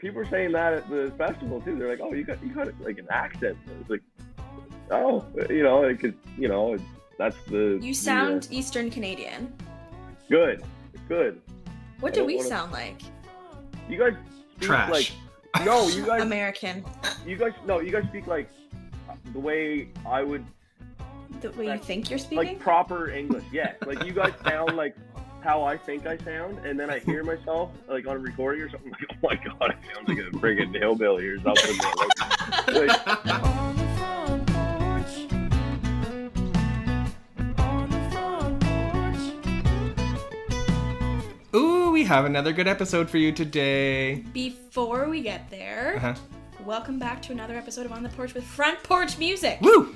people are saying that at the festival too. They're like, "Oh, you got like an accent." It's like, oh, that's the. You sound Eastern Canadian. Good. What do we sound like? You guys speak trash. Like, no, you guys American. You guys speak like the way I would. The way you think you're speaking? Like proper English, yeah. Like you guys sound like how I think I sound, and then I hear myself like on a recording or something. Like, oh my god, I sound like a friggin' hillbilly or something. Like, On the front porch. On the front porch. Ooh, we have another good episode for you today. Before we get there, welcome back to another episode of On the Porch with Front Porch Music. Woo!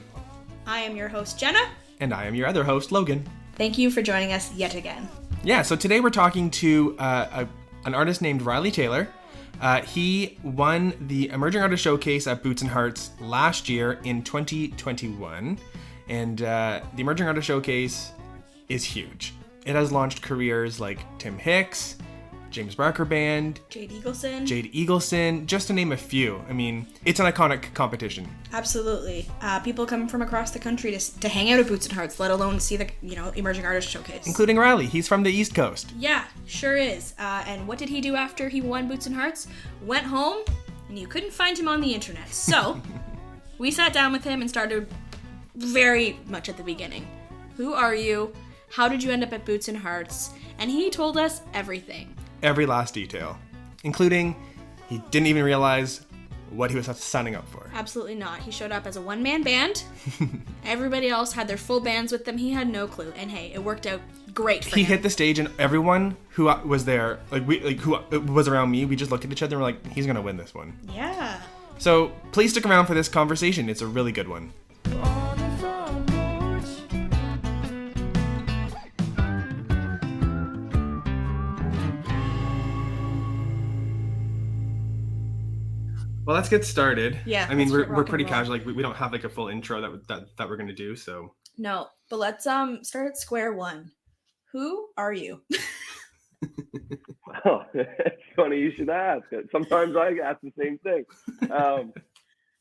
I am your host, Jenna. And I am your other host, Logan. Thank you for joining us yet again. Yeah, so today we're talking to an artist named Riley Taylor. He won the Emerging Artist Showcase at Boots and Hearts last year in 2021. And the Emerging Artist Showcase is huge. It has launched careers like Tim Hicks, James Barker Band, Jade Eagleson, just to name a few. I mean, it's an iconic competition. Absolutely. People come from across the country to hang out at Boots and Hearts, let alone see the Emerging Artist Showcase. Including Riley. He's from the East Coast. Yeah, sure is. And what did he do after he won Boots and Hearts? Went home, and you couldn't find him on the internet. So, we sat down with him and started very much at the beginning. Who are you? How did you end up at Boots and Hearts? And he told us everything. Every last detail, including he didn't even realize what he was signing up for. Absolutely not. He showed up as a one-man band. Everybody else had their full bands with them. He had no clue. And hey, it worked out great for him. He hit the stage, and everyone who was there, who was around me, we just looked at each other and were like, he's gonna win this one. Yeah. So please stick around for this conversation. It's a really good one. On the front porch. Well, let's get started. Yeah, I mean, let's we're pretty casual. Like we don't have like a full intro that we're gonna do. So No, but let's start at square one. Who are you? oh, it's funny you should ask. Sometimes I ask the same thing.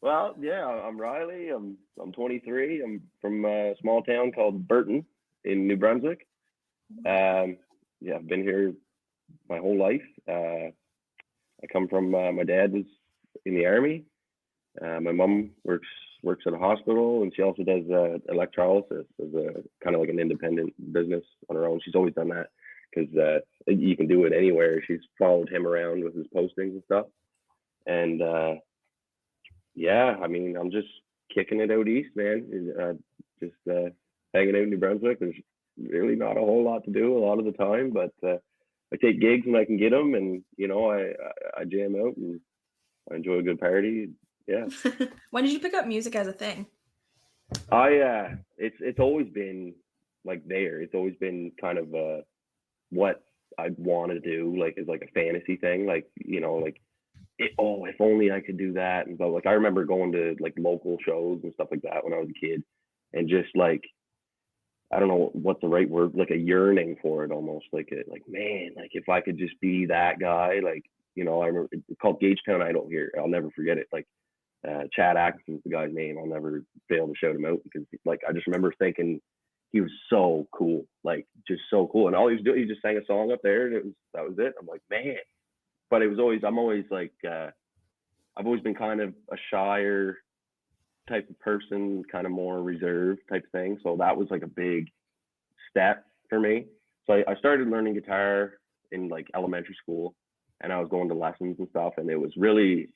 Well, yeah, I'm Riley. I'm 23. I'm from a small town called Burton in New Brunswick. Yeah, I've been here my whole life. I come from my dad was in the army. My mom works at a hospital, and she also does electrolysis as a kind of like an independent business on her own. She's always done that because you can do it anywhere. She's followed him around with his postings and stuff. And yeah, I mean, I'm just kicking it out east, man. Just hanging out in New Brunswick. There's really not a whole lot to do a lot of the time, but I take gigs when I can get them, and I jam out and I enjoy a good party. Yeah. When did you pick up music as a thing? It's always been like there. It's always been kind of what I want to do, like is like a fantasy thing. Like, if only I could do that. And but like I remember going to like local shows and stuff like that when I was a kid, and just like I don't know what's the right word, like a yearning for it almost, like man, like if I could just be that guy, like. I remember it's called Gagetown Idol here. I'll never forget it. Like Chad Atkinson's the guy's name. I'll never fail to shout him out because like I just remember thinking he was so cool, like just so cool. And all he was doing, he just sang a song up there, and that was it. I'm like, man. But I'm always like I've always been kind of a shyer type of person, kind of more reserved type of thing. So that was like a big step for me. So I started learning guitar in like elementary school. And I was going to lessons and stuff, and it was really,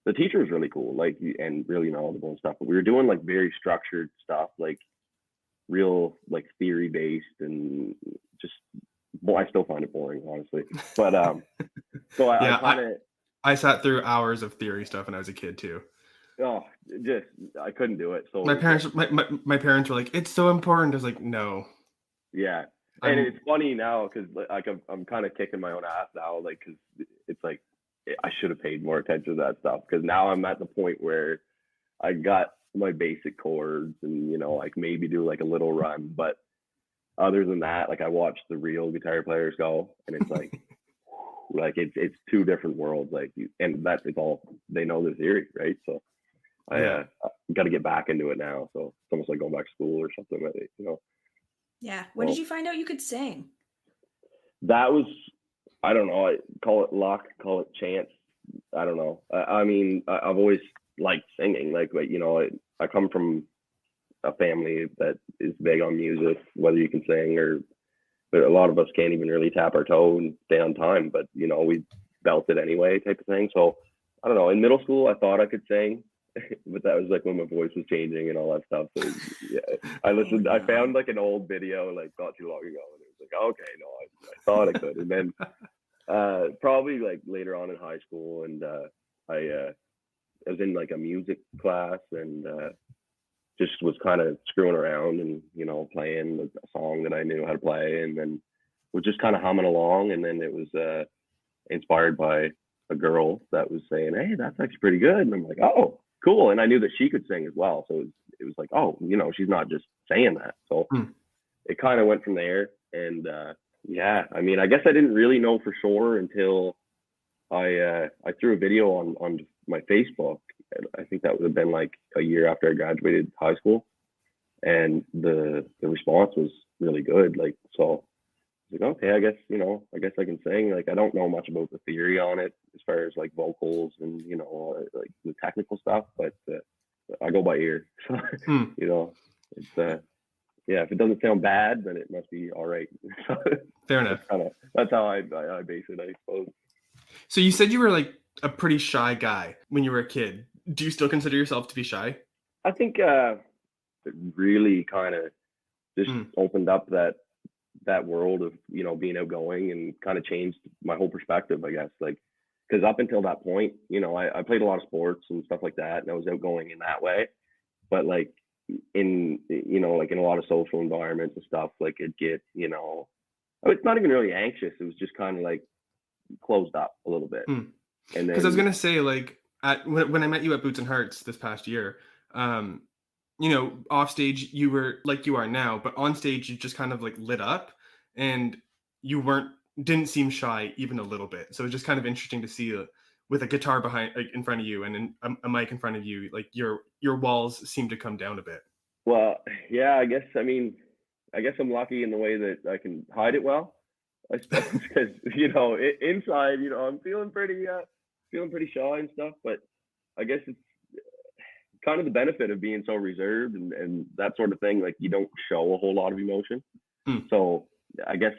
the teacher was really cool, like, and really knowledgeable and stuff. But we were doing like very structured stuff, like real, like theory based, and just, well, I still find it boring, honestly. But so I sat through hours of theory stuff when I was a kid too. Oh, just I couldn't do it. So my parents were like, "It's so important." I was like, "No." Yeah. And it's funny now because like I'm kind of kicking my own ass now, like because it's like I should have paid more attention to that stuff because now I'm at the point where I got my basic chords and like maybe do like a little run, but other than that, like I watch the real guitar players go, and it's like like it's two different worlds, like and that's it's all they know the theory, right? So I got to get back into it now. So it's almost like going back to school or something, Yeah. When Well, did you find out you could sing? that was, I don't know, I call it luck, call it chance. I don't know. I mean, I've always liked singing. Like, I come from a family that is big on music, whether you can sing or, but a lot of us can't even really tap our toe and stay on time. But we belt it anyway, type of thing. So I don't know. In middle school, I thought I could sing, but that was like when my voice was changing and all that stuff. So yeah, I listened. I found like an old video like not too long ago, and it was like, okay, no, I thought I could, and then probably like later on in high school, and I was in like a music class and just was kind of screwing around and playing a song that I knew how to play, and then was just kind of humming along, and then it was inspired by a girl that was saying, "Hey, that's actually pretty good," and I'm like, "Oh, cool," and I knew that she could sing as well, so it was like, oh, she's not just saying that, so it kind of went from there, and yeah, I mean, I guess I didn't really know for sure until I threw a video on my Facebook. I think that would have been like a year after I graduated high school, and the response was really good. Like, so I was like, okay, I guess I can sing. Like, I don't know much about the theory on it as far as like vocals and like the technical stuff, but I go by ear. So it's yeah, if it doesn't sound bad, then it must be all right. Fair enough. That's how I base it, I suppose. So you said you were like a pretty shy guy when you were a kid. Do you still consider yourself to be shy? I think it really kind of just opened up that world of being outgoing and kind of changed my whole perspective, I guess. Like, because up until that point, I played a lot of sports and stuff like that, and I was outgoing in that way. But like in like in a lot of social environments and stuff, like it'd get it's not even really anxious. It was just kind of like closed up a little bit. And then, because I was gonna say, like, when I met you at Boots and Hearts this past year, off stage you were like you are now, but on stage you just kind of like lit up, and you didn't seem shy even a little bit. So it's just kind of interesting to see with a guitar in front of you and a mic in front of you, like your walls seem to come down a bit. Well, yeah, I guess I'm lucky in the way that I can hide it well, I suppose, because inside, I'm feeling pretty shy and stuff. But I guess it's kind of the benefit of being so reserved and that sort of thing. Like, you don't show a whole lot of emotion, so I guess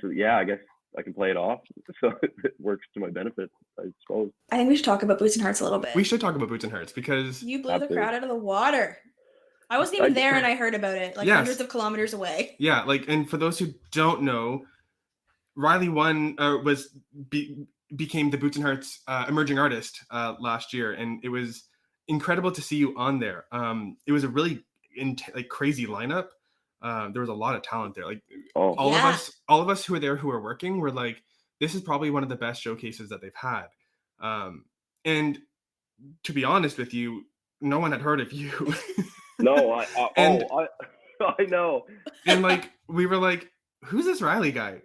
I can play it off, so it works to my benefit, I suppose. I think we should talk about Boots and Hearts a little bit. We should talk about Boots and Hearts because you blew the crowd out of the water. I wasn't even there, and I heard about it like hundreds of kilometers away. Yeah, like, and for those who don't know, Riley became the Boots and Hearts emerging artist last year, and it was incredible to see you on there. It was a really crazy lineup. There was a lot of talent there. Like all of us who were there who were working were like, this is probably one of the best showcases that they've had. And to be honest with you, no one had heard of you. No, I know. And like, we were like, who's this Riley guy?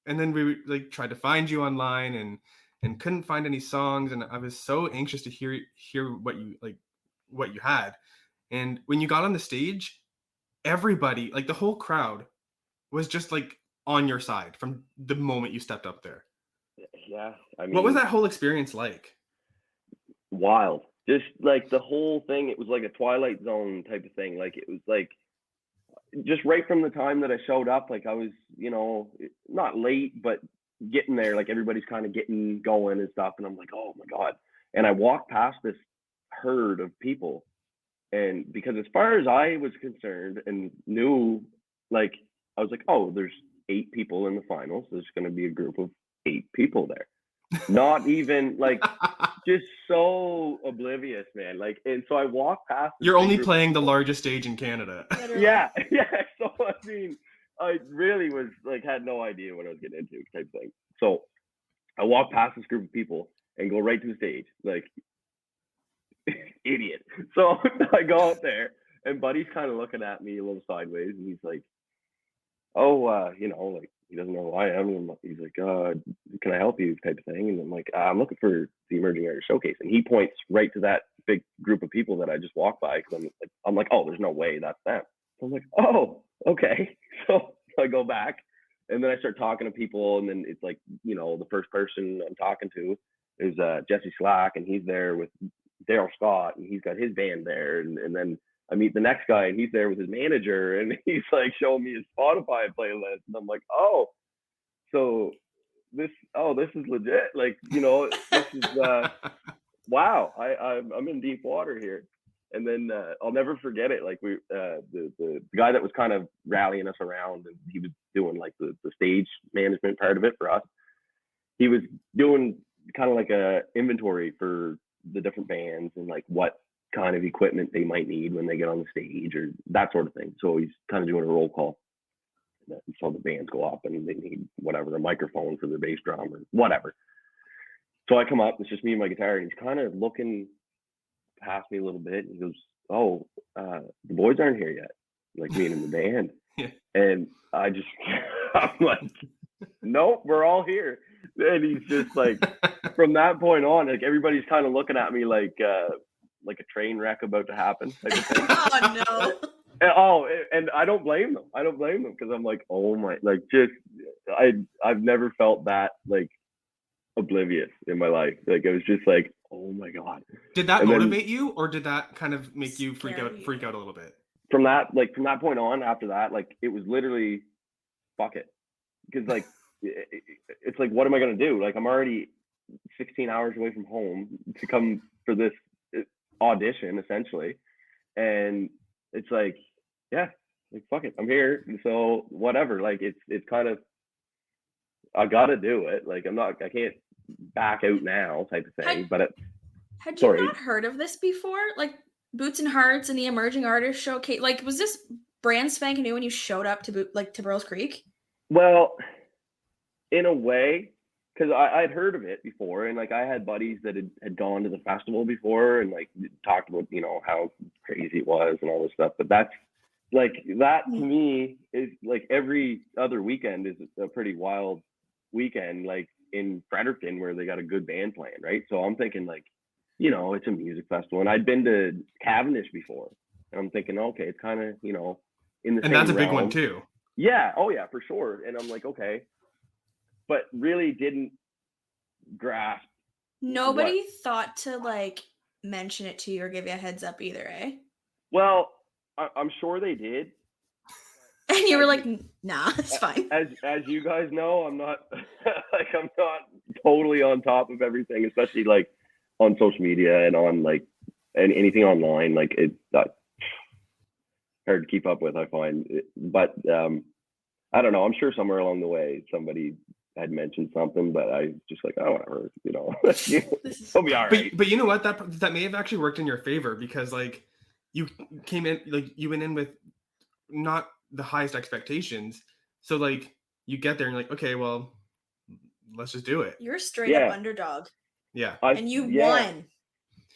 And then we like tried to find you online and couldn't find any songs. And I was so anxious to hear what you had. And when you got on the stage, everybody, like the whole crowd, was just like on your side from the moment you stepped up there. Yeah, I mean, what was that whole experience like? Wild. Just like the whole thing, it was like a Twilight Zone type of thing. Like, it was like just right from the time that I showed up, like I was, not late, but getting there, like everybody's kind of getting going and stuff. And I'm like, oh my God. And I walked past this herd of people. And because as far as I was concerned and knew, like, I was like, oh, there's 8 people in the finals. There's going to be a group of 8 people there. Not even like, just so oblivious, man. Like, and so I walked past. You're only playing the largest stage in Canada. Yeah. So I mean, I really was like, had no idea what I was getting into, type thing. So I walked past this group of people and go right to the stage, like, idiot. So I go out there, and Buddy's kind of looking at me a little sideways, and he's like, "Oh, like, he doesn't know who I am. And he's like, can I help you type of thing? And I'm like, I'm looking for the Emerging Artist Showcase. And he points right to that big group of people that I just walked by. Cause I'm like, oh, there's no way that's them. So I'm like, oh, okay. So I go back and then I start talking to people. And then it's like, the first person I'm talking to is Jesse Slack, and he's there with Daryl Scott, and he's got his band there. And then I meet the next guy, and he's there with his manager, and he's like showing me his Spotify playlist, and I'm like, oh, so this is legit. Like, this is wow. I'm in deep water here. And then I'll never forget it. Like the guy that was kind of rallying us around, and he was doing like the stage management part of it for us. He was doing kind of like a inventory for the different bands and like what kind of equipment they might need when they get on the stage or that sort of thing. So he's kind of doing a roll call. So the bands go up and they need whatever, a microphone for their bass drum or whatever. So I come up, it's just me and my guitar, and he's kind of looking past me a little bit. And he goes, oh, the boys aren't here yet, like being in the band. Yeah. And I'm like, nope, we're all here. And he's just like, from that point on, like everybody's kind of looking at me like a train wreck about to happen type of thing. Oh no. And I don't blame them. Because I'm like, oh my, like just I've never felt that like oblivious in my life. Like it was just like, oh my god. Did that motivate you, or did that kind of make you freak out a little bit? From that point on, after that, like it was literally fuck it. Because like it's like, what am I gonna do? Like I'm already 16 hours away from home to come for this audition essentially, and it's like, yeah, like fuck it, I'm here, so whatever. Like it's kind of, I gotta do it. Like I can't back out now type of thing. Had you not heard of this before? Like Boots and Hearts and the Emerging Artist Showcase, like was this brand spanking new when you showed up to Burroughs Creek? Well, in a way, because I'd heard of it before, and like I had buddies that had gone to the festival before and like talked about how crazy it was and all this stuff. But that's like, that to me is like every other weekend is a pretty wild weekend, like in Fredericton where they got a good band playing, right? So I'm thinking like, it's a music festival, and I'd been to Cavendish before, and I'm thinking, okay, it's kind of in the and same that's a big realm. one too. Yeah, oh yeah, for sure. And I'm like, okay, but really didn't grasp. Nobody thought to like mention it to you or give you a heads up either, eh? Well, I'm sure they did. And you were like, nah, it's fine. As you guys know, I'm not I'm not totally on top of everything, especially like on social media and on like anything online. Like it's hard to keep up with, I find. But I don't know. I'm sure somewhere along the way somebody had mentioned something, but I just like, oh, whatever, it'll be all right. But you know what? That may have actually worked in your favor, because like you came in, like you went in with not the highest expectations. So like you get there and you're like, okay, well, let's just do it. You're a straight up underdog. Yeah. And you won.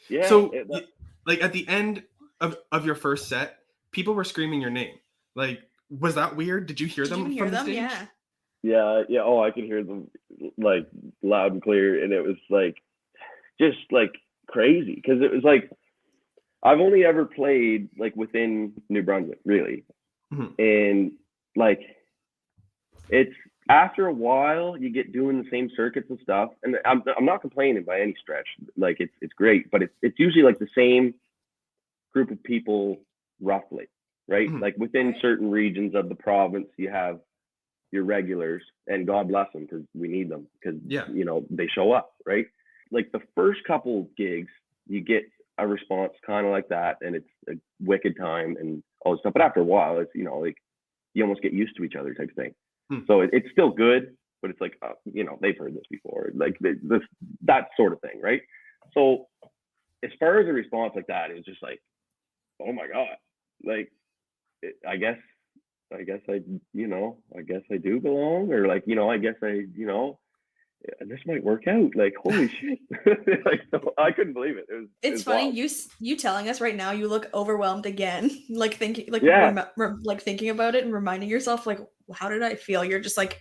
Yeah. So like at the end of your first set, people were screaming your name. Like, was that weird? Did you hear them from the stage? Yeah. Yeah. Oh, I could hear them like loud and clear. And it was like, just like crazy. Because it was like, I've only ever played like within New Brunswick, really. Mm-hmm. And like, it's after a while you get doing the same circuits and stuff. And I'm not complaining by any stretch. Like it's great, but it's usually like the same group of people roughly, right? Mm-hmm. Like within certain regions of the province, you have your regulars, and God bless them, because we need them, because they show up, right? Like the first couple gigs, you get a response kind of like that, and it's a wicked time and all this stuff. But after a while, it's like you almost get used to each other type of thing. So it's still good, but it's like they've heard this before, like that sort of thing, right? So as far as a response like that, it's just like, oh my god, like I guess I do belong, or like I guess this might work out. Like, holy shit. Like, I couldn't believe it. It's funny, wild. You telling us right now, you look overwhelmed again, like thinking, like thinking about it and reminding yourself, like, how did I feel? You're just like,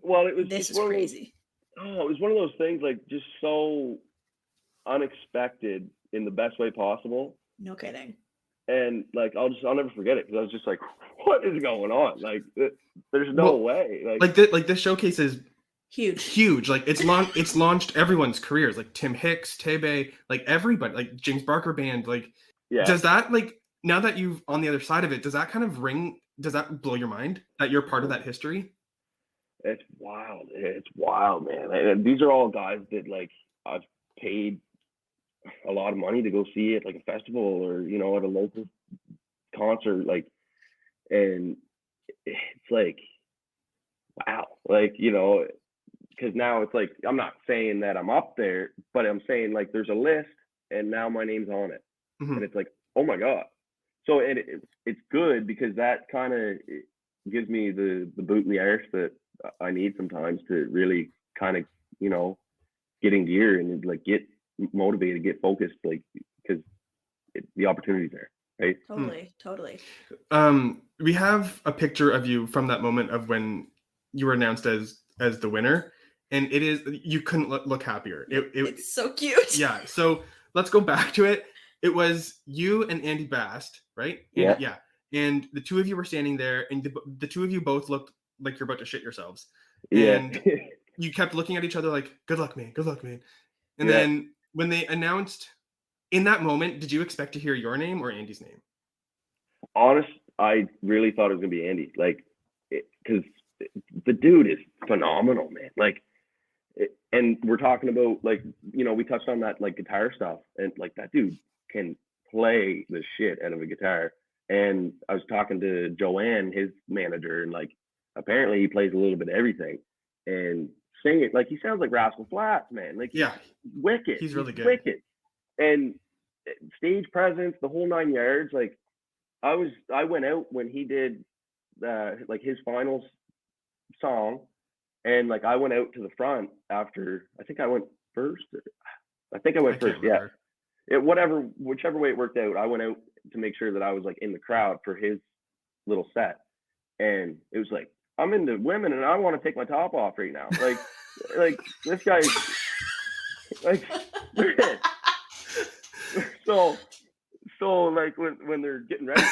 Well, it was This just is one of those. crazy. Oh, it was one of those things like just so unexpected in the best way possible. No kidding. And like I'll never forget it because I was just like, what is going on? Like there's no Well, way. Like this showcase is Huge. huge. Like it's launched everyone's careers. Like Tim Hicks, Tebe, like everybody, like James Barker Band. Like, yeah. does that, like, now that you've on the other side of it, does that kind of does that blow your mind that you're part of that history? It's wild. It's wild, man. And these are all guys that like I've paid a lot of money to go see at like a festival or at a local concert, like, and it's like wow, like because now it's like I'm not saying that I'm up there, but I'm saying like there's a list and now my name's on it, and it's like, oh my god. So it's good because that kind of gives me the boot in the arse that I need sometimes to really kind of get in gear and like get motivated, get focused, like because the opportunity's there, right? Totally. We have a picture of you from that moment of when you were announced as the winner, and it is, you couldn't look happier. It's so cute. Yeah. So let's go back to it. It was you and Andy Bast, right? Yeah. Yeah. And the two of you were standing there, and the two of you both looked like you're about to shit yourselves. And Yeah. you kept looking at each other like, good luck, man. Good luck, man. And Yeah. then when they announced, in that moment, did you expect to hear your name or Andy's name? Honest, I really thought it was gonna be Andy, like, because the dude is phenomenal, man. Like, and we're talking about like, we touched on that like guitar stuff, and like that dude can play the shit out of a guitar. And I was talking to Joanne, his manager, and like apparently he plays a little bit of everything and sing it. Like he sounds like Rascal Flatts, man. Like Yeah, wicked. He's really good. Wicked. And stage presence, the whole 9 yards. Like I went out when he did like his finals song, and like I went out to the front after. I think I went first. I think I went first. Yeah. Whichever way it worked out, I went out to make sure that I was like in the crowd for his little set, and it was like, I'm into women and I want to take my top off right now. Like, like this guy's like, so like when they're getting ready,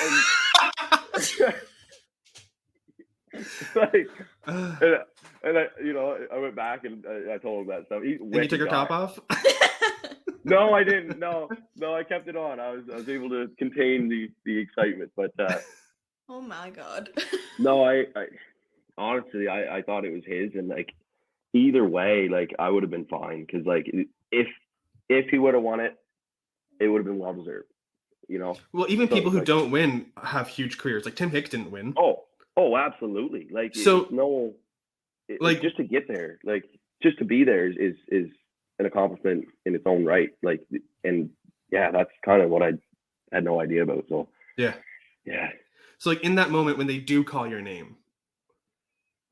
and, like, and I went back and I told him that stuff. And you took your top off? No, I didn't. No, I kept it on. I was able to contain the excitement, but Oh my god. no, I honestly I thought it was his, and like either way, like I would have been fine, because like if he would have won it, it would have been well deserved. Well, even people who like, don't win have huge careers. Like Tim Hicks didn't win. Oh, absolutely. Like so, like just to get there, like just to be there is an accomplishment in its own right. Like, and yeah, that's kind of what I had no idea about. So yeah. So like in that moment when they do call your name,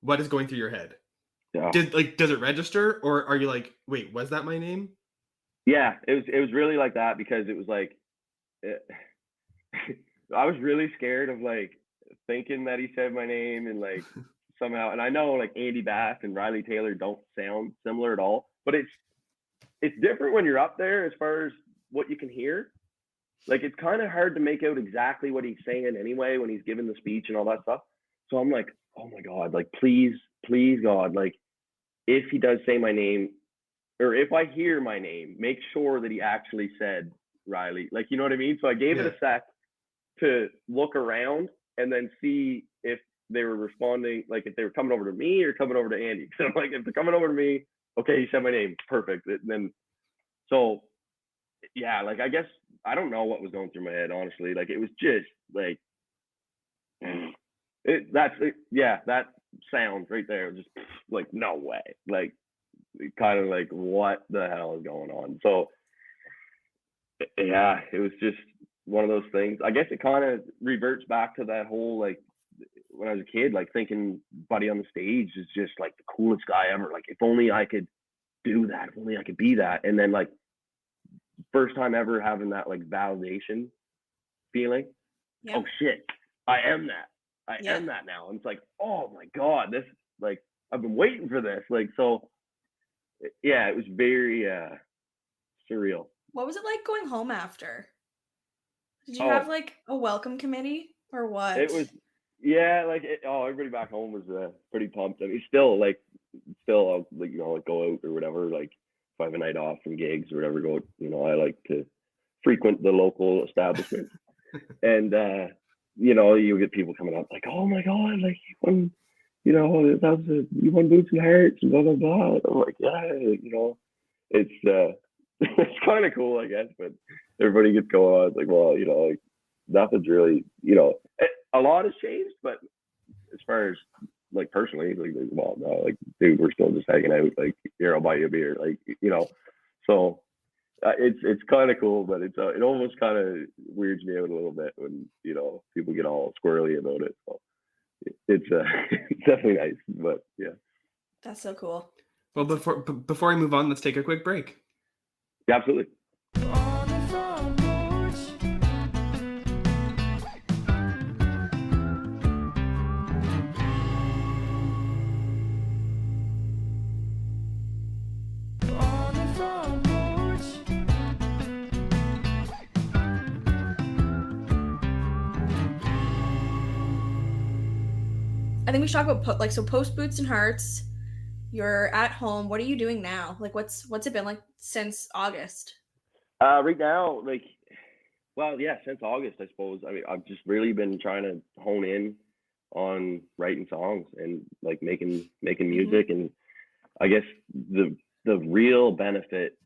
what is going through your head? Yeah. Does it register, or are you like, wait, was that my name? Yeah, it was really like that, because it was like I was really scared of like thinking that he said my name and like somehow, and I know like Andy Bass and Riley Taylor don't sound similar at all, but it's different when you're up there as far as what you can hear. Like it's kind of hard to make out exactly what he's saying anyway when he's giving the speech and all that stuff. So I'm like, oh my God, like please God, like if he does say my name, or if I hear my name, make sure that he actually said Riley. Like, you know what I mean? So I gave it a sec to look around and then see if they were responding, like if they were coming over to me or coming over to Andy. So like if they're coming over to me, okay, he said my name, perfect. And then so yeah, like I guess I don't know what was going through my head, honestly. Like it was just like that sound right there, just like no way. Like kind of like what the hell is going on? So yeah, it was just one of those things. I guess it kind of reverts back to that whole like when I was a kid, like thinking Buddy on the stage is just like the coolest guy ever. Like if only I could do that, if only I could be that. And then like first time ever having that like validation feeling. Oh shit, I am that. I am that now. And it's like, oh my God, this like I've been waiting for this. Like, so yeah, it was very surreal. What was it like going home after? Did you have Oh, like a welcome committee or it what? was, yeah, like, everybody back home was pretty pumped. I mean, still, I'll, like, like, go out or whatever. Like, if I have a night off from gigs or whatever, I like to frequent the local establishment. And, you get people coming up like, oh my God, like, you won, you won Boots and Hearts and blah, blah, blah. And I'm like, yeah, it's, it's kind of cool, I guess, but everybody gets going on. It's like, well, like, nothing's really, a lot has changed, but as far as, like, personally, like, well, no, like, dude, we're still just hanging out. Like, here, I'll buy you a beer. Like, so it's kind of cool, but it almost kind of weirds me out a little bit when, people get all squirrely about it. So it's it's definitely nice, but yeah. That's so cool. Well, before we move on, let's take a quick break. Yeah, absolutely. On the front porch. On the front porch. I think we should talk about post Boots and Hearts. You're at home. What are you doing now? Like, what's it been like since August? Right now, like, well, yeah, since August, I suppose. I mean, I've just really been trying to hone in on writing songs and, like, making music. And I guess the real benefit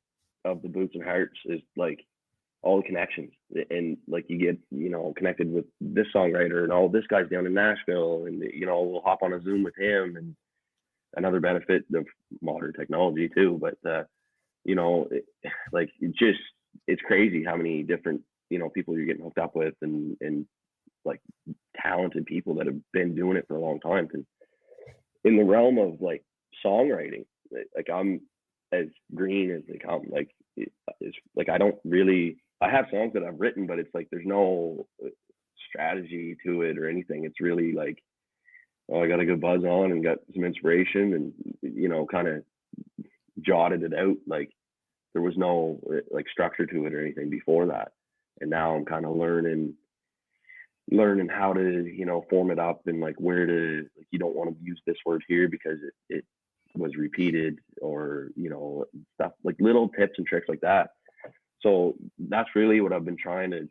of the Boots and Hearts is, like, all the connections, and, like, you get, connected with this songwriter, and all this guy's down in Nashville, and, we'll hop on a Zoom with him. And another benefit of modern technology too, but like, it's crazy how many different, people you're getting hooked up with, and like, talented people that have been doing it for a long time. Because in the realm of, like, songwriting, like, I'm as green as they come. Like, it's like, I have songs that I've written, but it's like there's no strategy to it or anything. It's really like, oh, I got a good buzz on and got some inspiration, and, kind of jotted it out. Like, there was no, like, structure to it or anything before that. And now I'm kind of learning how to, form it up, and, like, where to, like, you don't want to use this word here because it was repeated, or, stuff, like, little tips and tricks like that. So that's really what I've been trying to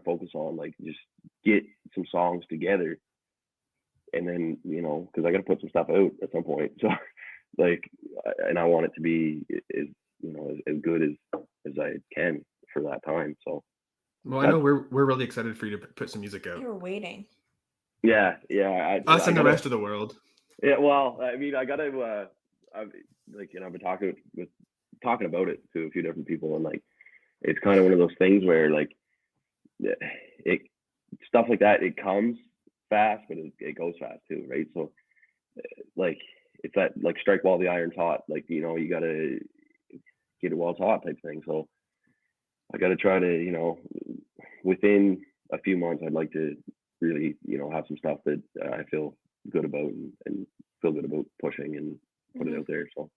focus on, like, just get some songs together. And then, because I got to put some stuff out at some point. So, like, and I want it to be as, as good as I can for that time. So, Well, I know we're really excited for you to put some music out. You were waiting. yeah. Us and the rest of the world. Yeah, well, I mean, I gotta, I've been talking about it to a few different people, and, like, it's kind of one of those things where, like, it stuff like that, it comes fast, but it goes fast too, right? So, like, it's that, like, strike while the iron's hot. Like, you gotta get it while it's hot type thing. So I gotta try to, within a few months, I'd like to really, have some stuff that I feel good about, and feel good about pushing and put it out there. So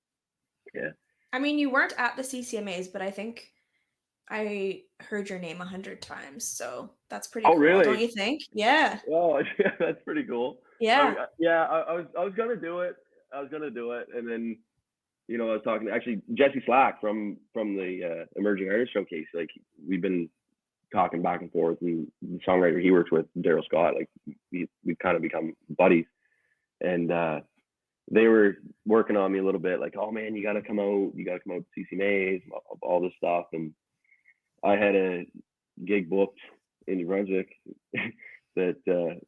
yeah. I mean, you weren't at the CCMAs, but I think I heard your name 100 times, so that's pretty Oh, cool, really? don't you think? Yeah. Oh, yeah, that's pretty cool. Yeah. I was gonna do it. And then, I was talking to, actually, Jesse Slack from the Emerging Artist Showcase. Like, we've been talking back and forth, and the songwriter he works with, Daryl Scott, like, we've kind of become buddies. And they were working on me a little bit, like, oh man, you gotta come out to CCMAs, all this stuff. And I had a gig booked in New Brunswick that I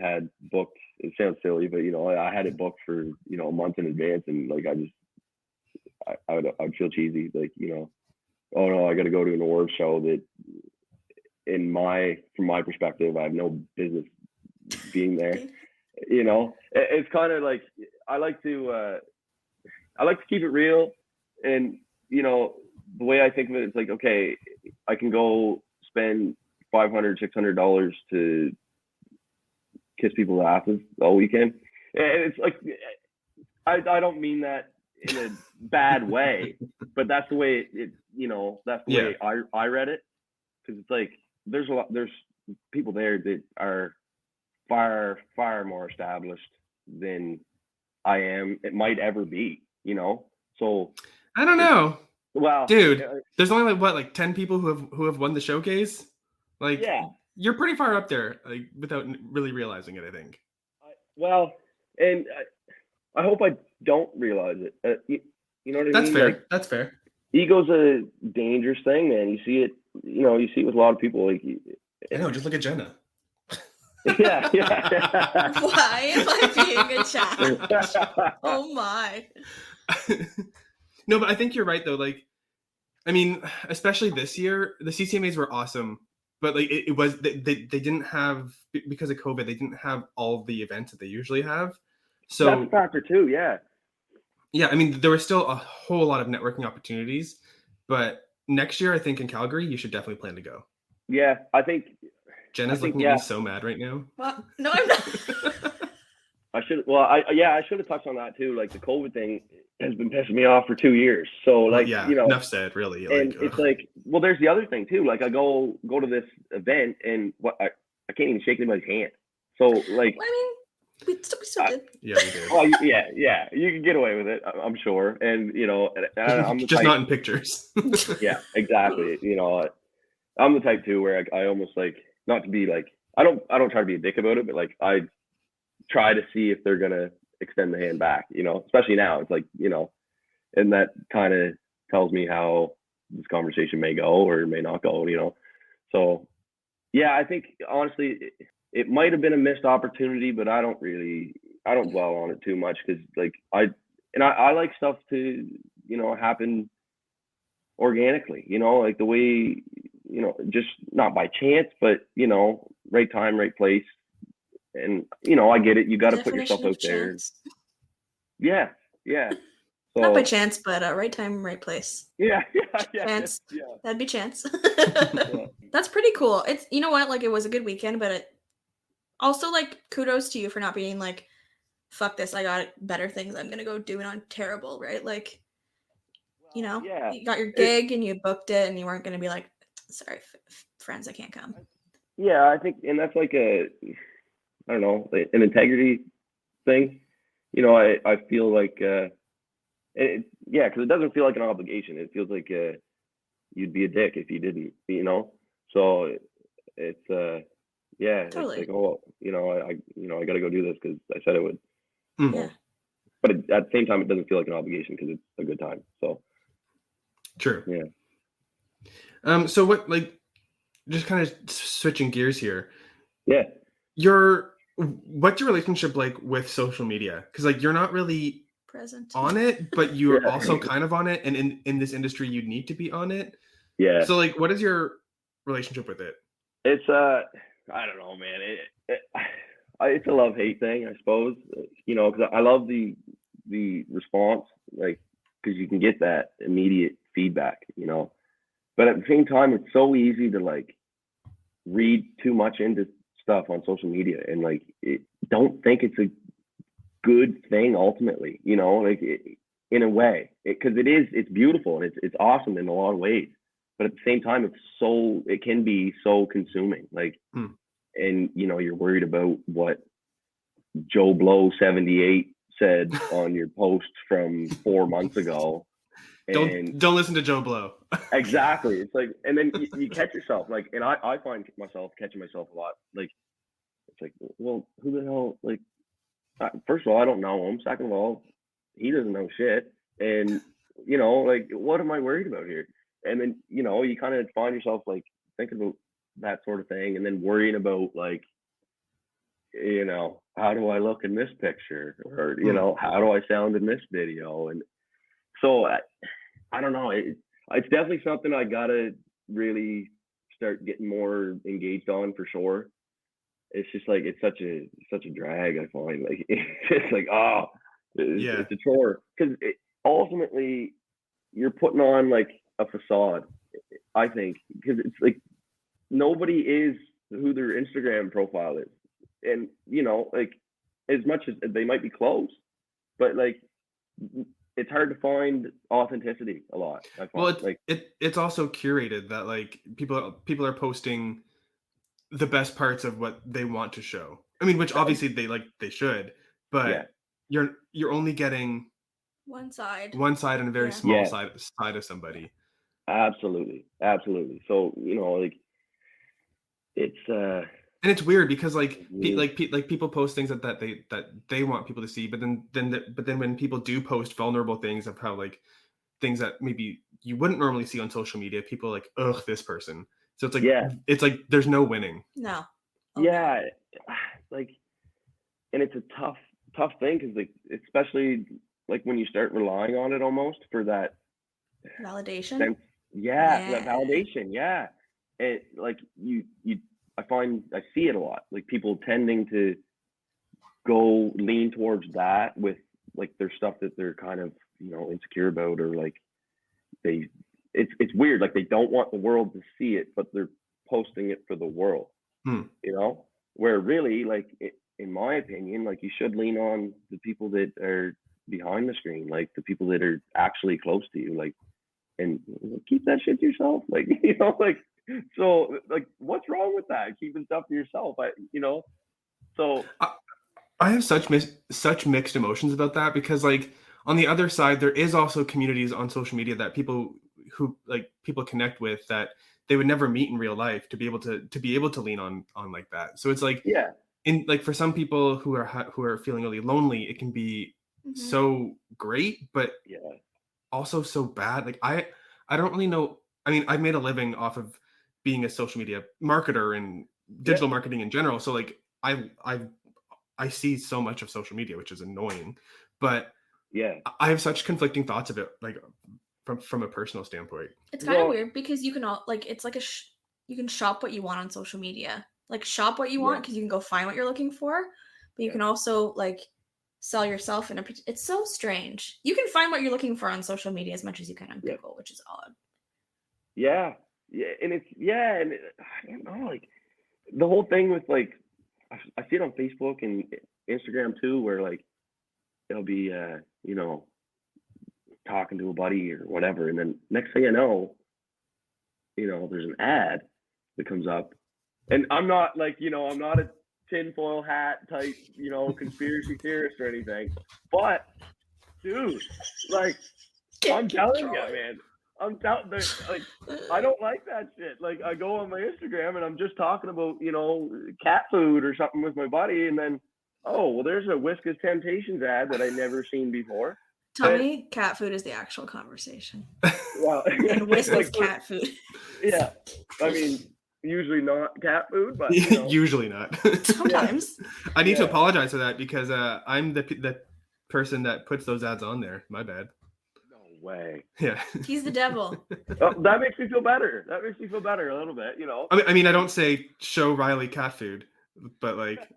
had booked. It sounds silly, but, I had it booked for, a month in advance, and, like, I would feel cheesy, like, oh no, I got to go to an award show that, from my perspective, I have no business being there. It's kind of like, I like to keep it real, and, the way I think of it is like, okay, I can go spend $500, $600 to kiss people's asses all weekend, And it's like I don't mean that in a bad way, but that's the way that's the way I read it, because it's like there's people there that are far more established than I am. It might ever be, So I don't know, well, dude. There's only like 10 people who have won the showcase. Like, yeah. you're pretty far up there, like without really realizing it, I think. Well, and I hope I don't realize it. You know what I That's mean? fair. Like, That's fair. ego's a dangerous thing, man. You see it. You see it with a lot of people. Like, I know. Just look at Jenna. yeah. Why am I being a child? Oh my. No, but I think you're right though. Like, I mean, especially this year, the CCMAs were awesome, but like it was they didn't have, because of COVID, they didn't have all of the events that they usually have. So that's a factor too. Yeah. Yeah, I mean, there were still a whole lot of networking opportunities, but next year, I think in Calgary, you should definitely plan to go. Yeah, I think Jenna's looking at me so mad right now. Well, no, I'm not. I should. Well, I should have touched on that too. Like, the COVID thing has been pissing me off for 2 years. So, like, enough said, really. And it's like, well, there's the other thing too. Like, I go to this event and I can't even shake anybody's hand. So, like, I mean, we still did. Yeah, we did. Oh, yeah, you can get away with it, I'm sure. And I'm the just type, not in pictures. Yeah, exactly. I'm the type too where I almost, like, not to be like, I don't try to be a dick about it, but like I try to see if they're gonna extend the hand back. Especially now. It's like, and that kind of tells me how this conversation may go or may not go. So yeah, I think honestly it might have been a missed opportunity, but I don't dwell on it too much, because like I like stuff to happen organically, like the way, just not by chance, but right time, right place. And I get it, you got to put yourself out there. Yeah so, not by chance, but right time, right place. Yeah. Chance. Yeah. That'd be chance. Yeah. That's pretty cool. It's, you know what, like, it was a good weekend, but it also, like, kudos to you for not being like, fuck this, I got better things I'm gonna go do it on terrible, right? Like, yeah, you got your gig and you booked it, and you weren't gonna be like, sorry, friends, I can't come. Yeah, I think, and that's like I don't know, an integrity thing. I feel like because it doesn't feel like an obligation. It feels like you'd be a dick if you didn't, So it's Totally. It's like, oh, I got to go do this because I said I would. Yeah. But at the same time, it doesn't feel like an obligation because it's a good time. So True. Yeah. So what, like, just kind of switching gears here. Yeah. What's your relationship like with social media? Because like you're not really Present on it, but you're Yeah. also kind of on it, and in this industry, you need to be on it. Yeah. So like, what is your relationship with it? It's I don't know, man. It's a love-hate thing, I suppose. Because I love the response, like, because you can get that immediate feedback, But at the same time, it's so easy to like read too much into stuff on social media and like don't think it's a good thing ultimately, like in a way, because it's beautiful and it's awesome in a lot of ways. But at the same time, it can be so consuming, like, and you're worried about what Joe Blow 78 said on your post from 4 months ago. Don't listen to Joe Blow. Exactly. It's like, and then you catch yourself, like, and I find myself catching myself a lot. Like, it's like, well, who the hell, like, first of all, I don't know him. Second of all, he doesn't know shit. And, like, what am I worried about here? And then, you kind of find yourself like thinking about that sort of thing, and then worrying about like, how do I look in this picture, or, how do I sound in this video? And so I don't know. It's definitely something I gotta really start getting more engaged on, for sure. It's just like, it's such a drag, I find. Like, it's just like, it's a chore, because ultimately you're putting on like a facade, I think, because it's like nobody is who their Instagram profile is. And like, as much as they might be close, but like it's hard to find authenticity a lot. I Well, find like it's also curated that like people are posting the best parts of what they want to show. I mean, which obviously they should, yeah, but you're only getting One side. one side and a very Yeah. small Yeah. side of somebody. absolutely. So like it's And it's weird because like weird. people post things that they want people to see, but then when people do post vulnerable things of how like things that maybe you wouldn't normally see on social media, people are like, ugh, this person. So Yeah. it's like there's no winning. No. Oh, no. yeah, like, and it's a tough thing because like especially like when you start relying on it almost for that Validation. sense, that validation, and like you I see it a lot, like people tending to lean towards that with like their stuff that they're kind of insecure about, or like it's weird, like they don't want the world to see it but they're posting it for the world. Where really, like in my opinion, like you should lean on the people that are behind the screen, like the people that are actually close to you, like, and keep that shit to yourself, like like, so like what's wrong with that, keeping stuff to yourself? So I have such mixed emotions about that, because like on the other side there is also communities on social media that people connect with that they would never meet in real life, to be able to lean on like that. So it's like, yeah, in like for some people who are feeling really lonely, it can be so great, but yeah, also so bad. Like I don't really know. I mean, I've made a living off of being a social media marketer and digital marketing in general. So like I see so much of social media, which is annoying, but yeah. I have such conflicting thoughts of it, like from a personal standpoint. It's kind of Well, weird because you can all like it's like you can shop what you want on social media. Like shop what you want because you can go find what you're looking for, but you can also like sell yourself in a. It's so strange. You can find what you're looking for on social media as much as you can on Google, which is odd. yeah, and I don't know, like the whole thing with like I see it on Facebook and Instagram too, where like it'll be talking to a buddy or whatever, and then next thing I know, there's an ad that comes up, and I'm not like I'm not a tinfoil hat type conspiracy theorist or anything, but dude, like I'm telling you, man, like I don't like that shit. Like I go on my Instagram and I'm just talking about cat food or something with my buddy, and then there's a Whiskas Temptations ad that I never seen before. Tell me, cat food is the actual conversation. Well, and Whiskas cat food. Yeah, I mean, usually not cat food, but usually not. Sometimes. I need to apologize for that, because I'm the person that puts those ads on there. My bad. No way. Yeah. He's the devil. Oh, that makes me feel better. That makes me feel better a little bit, I mean, I don't say show Riley cat food, but like.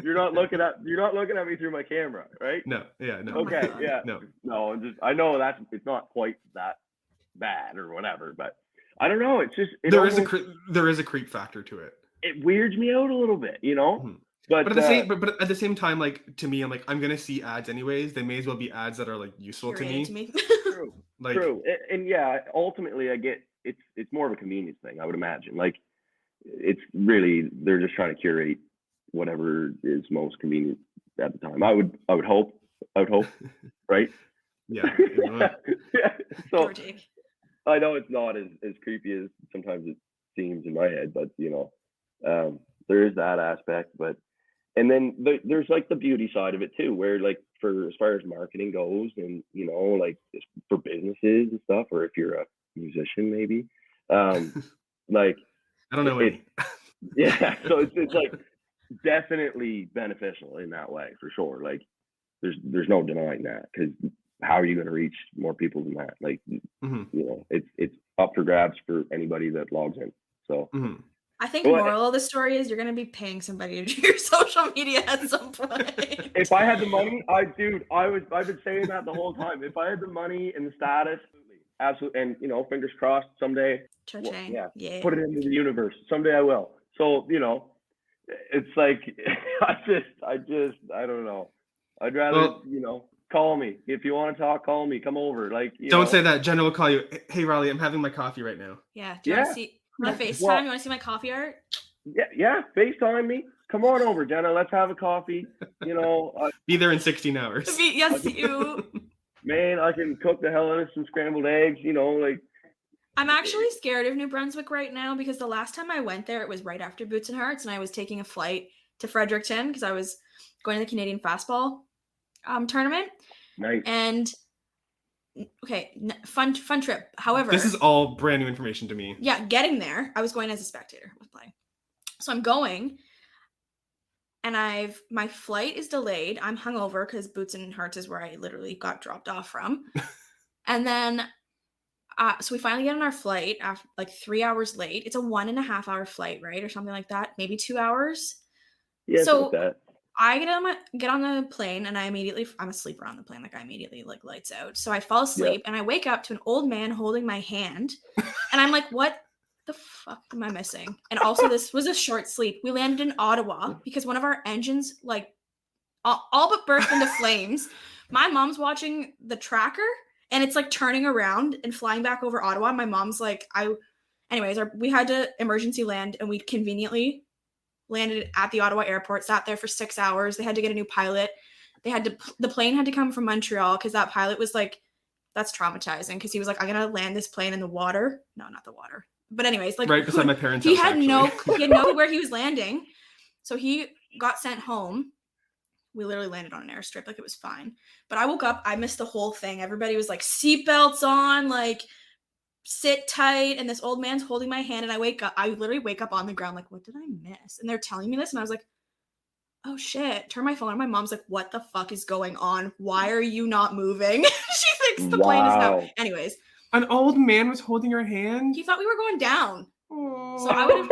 You're not looking at me through my camera, right? No. Yeah. No. Okay. Yeah. No. I know it's not quite that bad or whatever, but I don't know. It's just there is a creep factor to it. It weirds me out a little bit, But at the same time, like to me, I'm like, I'm gonna see ads anyways. They may as well be ads that are like useful to me. True. True. And yeah, ultimately, I get it's more of a convenience thing, I would imagine. Like it's really they're just trying to curate whatever is most convenient at the time. I would hope, right? Yeah. Yeah. So I know it's not as creepy as sometimes it seems in my head, but there is that aspect. But and then there's like the beauty side of it too, where like as far as marketing goes, and like for businesses and stuff, or if you're a musician maybe, like I don't know any. Yeah, so it's like definitely beneficial in that way for sure. Like there's no denying that, because how are you going to reach more people than that? Like it's up for grabs for anybody that logs in. So I think moral of the story is you're going to be paying somebody to do your social media at some point. If I had the money, I've been saying that the whole time. If I had the money and the status, absolutely, and fingers crossed someday, Cha-ching. put it into the universe. Someday I will. So it's like I don't know. I'd rather Well- call me if you want to talk. Call me. Come over. Like Don't say that. Jenna will call you. Hey, Riley, I'm having my coffee right now. Yeah. Do you want Yeah. to see my FaceTime? Well- You want to see my coffee art? Yeah. FaceTime me. Come on over, Jenna. Let's have a coffee. Be there in 16 hours. Yes, you. Man, I can cook the hell out of some scrambled eggs. Like. I'm actually scared of New Brunswick right now because the last time I went there, it was right after Boots and Hearts, and I was taking a flight to Fredericton because I was going to the Canadian Fastball tournament. Nice. And okay, fun trip. However, This is all brand new information to me. yeah, getting there, I was going as a spectator. I was playing, so I'm going, and my flight is delayed. I'm hungover because Boots and Hearts is where I literally got dropped off from, and then. So we finally get on our flight after like 3 hours late. It's a 1.5 hour flight, right? Or something like that. Maybe 2 hours. Yeah, So like that. I get on the plane and I'm a sleeper on the plane. Like I immediately like lights out. So I fall asleep and I wake up to an old man holding my hand. And I'm like, what the fuck am I missing? And also this was a short sleep. We landed in Ottawa because one of our engines like all but burst into flames. My mom's watching the tracker. And it's like turning around and flying back over Ottawa. My mom's like, we had to emergency land and we conveniently landed at the Ottawa airport, sat there for 6 hours. They had to get a new pilot. The plane had to come from Montreal because that pilot was like, that's traumatizing because he was like, I'm going to land this plane in the water. No, not the water. But anyways, like Right beside my parents' he house, had no actually. where he was landing. So he got sent home. We literally landed on an airstrip, like it was fine. But I woke up, I missed the whole thing. Everybody was like seatbelts on, like sit tight, and this old man's holding my hand, and I literally wake up on the ground, like, what did I miss? And they're telling me this, and I was like, oh shit, turn my phone on. My mom's like, what the fuck is going on? Why are you not moving? She thinks the plane is now. Anyways. An old man was holding your hand? He thought we were going down. Aww. So I would have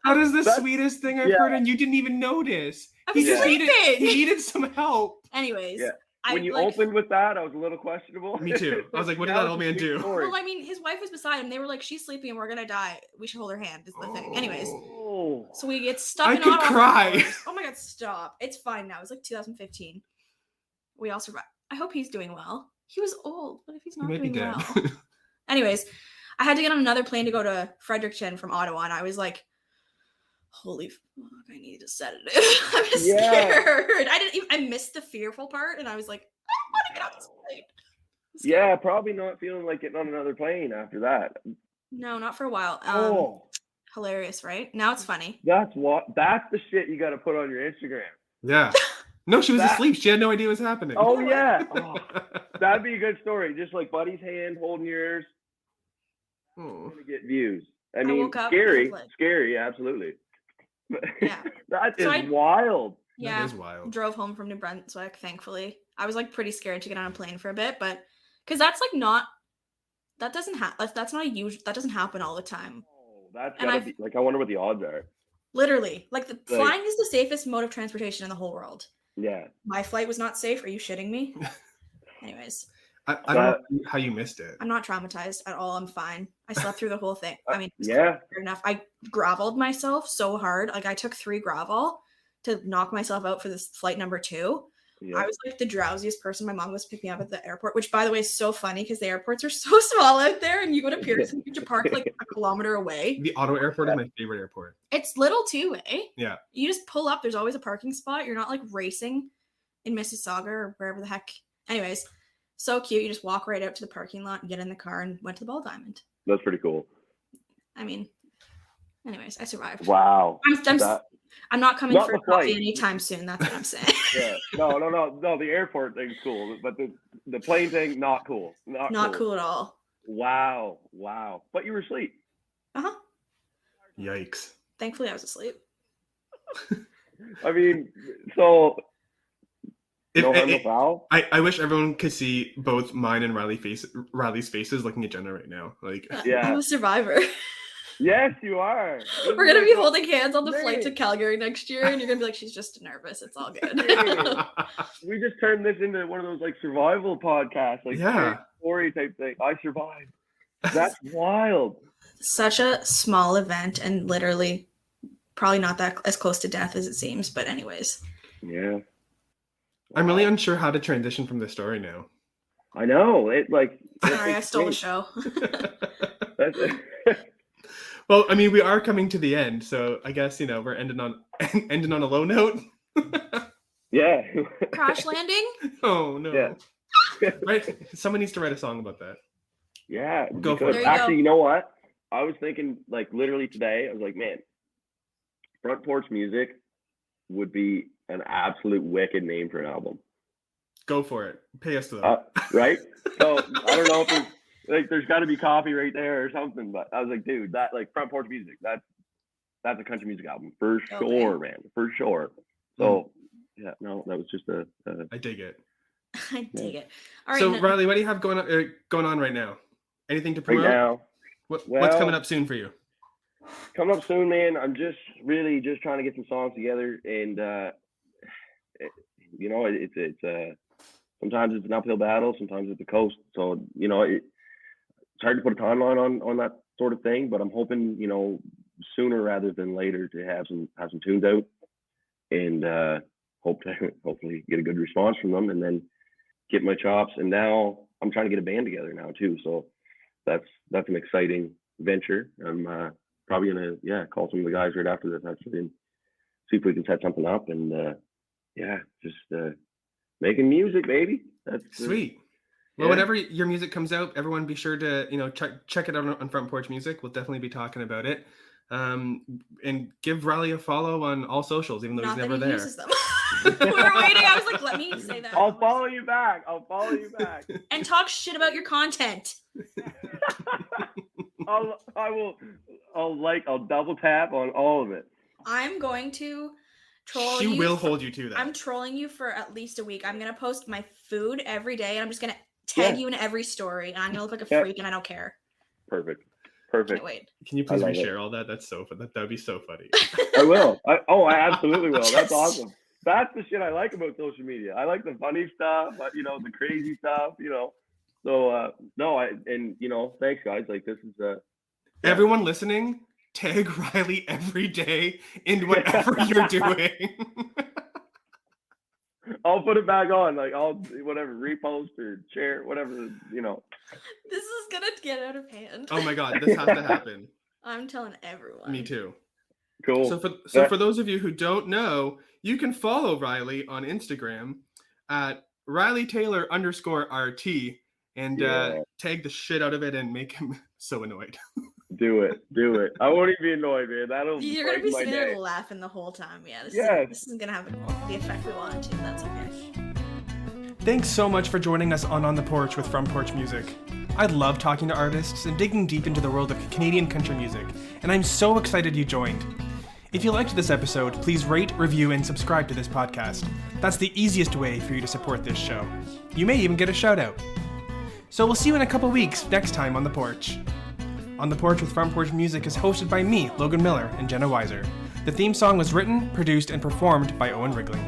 That is the sweetest thing I've heard, and you didn't even notice. I was sleeping. He needed some help. Anyways. Yeah. When you opened with that, I was a little questionable. Me too. I was like, what did that old man do? Well, I mean, his wife was beside him. They were like, she's sleeping and we're going to die. We should hold her hand is the thing. Anyways. So we get stuck in Ottawa. I could cry. Oh my God, stop. It's fine now. It was like 2015. We all survived. I hope he's doing well. He was old. What if he's not doing well? Anyways, I had to get on another plane to go to Fredericton from Ottawa, and I was like, holy fuck, I need a sedative. I'm just scared. I missed the fearful part, and I was like, I don't want to get on this plane. Yeah, probably not feeling like getting on another plane after that. No, not for a while. Hilarious, right? Now it's funny. That's the shit you got to put on your Instagram. Yeah. No, she was asleep. She had no idea what was happening. Oh, yeah. Oh, that'd be a good story. Just like Buddy's hand holding yours. Oh. To get views. I mean, woke up scary, absolutely. Yeah. That is wild. Yeah. That is wild. Drove home from New Brunswick, thankfully. I was like pretty scared to get on a plane for a bit, but because that's like not, that doesn't happen. That's not a usual, that doesn't happen all the time. Oh, that's gotta be, like, I wonder what the odds are. Literally. Like, flying is the safest mode of transportation in the whole world. Yeah. My flight was not safe. Are you shitting me? Anyways. I don't know how you missed it. I'm not traumatized at all. I'm fine. I slept through the whole thing. I mean, yeah. Fair enough. I graveled myself so hard. Like, I took 3 gravel to knock myself out for this flight number 2. Yeah. I was like the drowsiest person. My mom was picking me up at the airport, which, by the way, is so funny because the airports are so small out there, and you go to Pearson, you have to park like a kilometer away. The Ottawa airport is my favorite airport. It's little too, eh? Yeah. You just pull up. There's always a parking spot. You're not like racing in Mississauga or wherever the heck. Anyways, so cute. You just walk right out to the parking lot and get in the car and went to the Ball Diamond. That's pretty cool. I mean, anyways, I survived. Wow. I'm not coming for coffee anytime soon. That's what I'm saying. Yeah. No. The airport thing's cool, but the plane thing, not cool. Not cool at all. Wow. But you were asleep. Uh-huh. Yikes. Thankfully, I was asleep. I mean, so... I wish everyone could see both mine and Riley's faces looking at Jenna right now. Like, yeah. I'm a survivor. Yes, you are. We're going to be holding hands on the flight to Calgary next year, and you're going to be like, she's just nervous. It's all good. We just turned this into one of those, like, survival podcasts. Like, story type thing. I survived. That's wild. Such a small event, and literally Probably not that as close to death as it seems, but anyways. Yeah. I'm really unsure how to transition from this story now. I know. It like. Sorry, I stole the show. That's Well, I mean, we are coming to the end, so I guess, you know, we're ending on a low note. yeah. Crash landing? Oh, no. Yeah. Right? Someone needs to write a song about that. Yeah. Go for it. because There you actually, go. you know what? I was thinking, like, literally today, I was like, man, Front Porch Music would be an absolute wicked name for an album. Go for it. Pay us to that. Right? So I don't know if there's got to be copyright there or something, but I was like, dude, that like Front Porch Music, that's a country music album for sure, man, for sure. So yeah, no, that was just a I dig it. I dig it. All right. So, Riley, what do you have going on right now? Anything to right promote? now. What's well- coming up soon for you? Coming up soon, man. I'm just really just trying to get some songs together, and you know, it's sometimes it's an uphill battle, sometimes it's a coast. So you know, it's hard to put a timeline on that sort of thing, but I'm hoping, you know, sooner rather than later to have some tunes out, and hopefully get a good response from them, and then get my chops. And now I'm trying to get a band together now too, so that's an exciting venture. I'm probably gonna call some of the guys right after this actually and see if we can set something up, and just making music, baby. That's Sweet. Well, whenever your music comes out, everyone be sure to, you know, check it out on Front Porch Music. We'll definitely be talking about it. And give Riley a follow on all socials, even though Not he's never that he there. uses them. We were waiting. I was like, let me say that. I'll follow you back. And talk shit about your content. I'll double tap on all of it. I'm going to troll She you. will hold you to that. I'm trolling you for at least a week. I'm going to post my food every day, and I'm just going to tag you in every story, and I'm going to look like a freak, and I don't care. Perfect. Can't wait. Can you please I love reshare all that? That's so fun. That would be so funny. I will. I absolutely will. That's awesome. That's the shit I like about social media. I like the funny stuff, but you know, the crazy stuff, you know. So you know, thanks guys. Like this is Everyone listening, tag Riley every day in whatever you're doing. I'll put it back on. Like I'll whatever, repost or share, whatever, you know. This is going to get out of hand. Oh my god, this has to happen. I'm telling everyone. Me too. Cool. So for those of you who don't know, you can follow Riley on Instagram at RileyTaylor_RT and tag the shit out of it and make him so annoyed. Do it. I won't even be annoyed, man. You're going to be my sitting day. there laughing the whole time. Yeah, this isn't going to have the effect we want it to. That's okay. Thanks so much for joining us on the Porch with Front Porch Music. I love talking to artists and digging deep into the world of Canadian country music, and I'm so excited you joined. If you liked this episode, please rate, review, and subscribe to this podcast. That's the easiest way for you to support this show. You may even get a shout out. So we'll see you in a couple weeks next time on The Porch. On The Porch with Front Porch Music is hosted by me, Logan Miller, and Jenna Weiser. The theme song was written, produced, and performed by Owen Wrigley.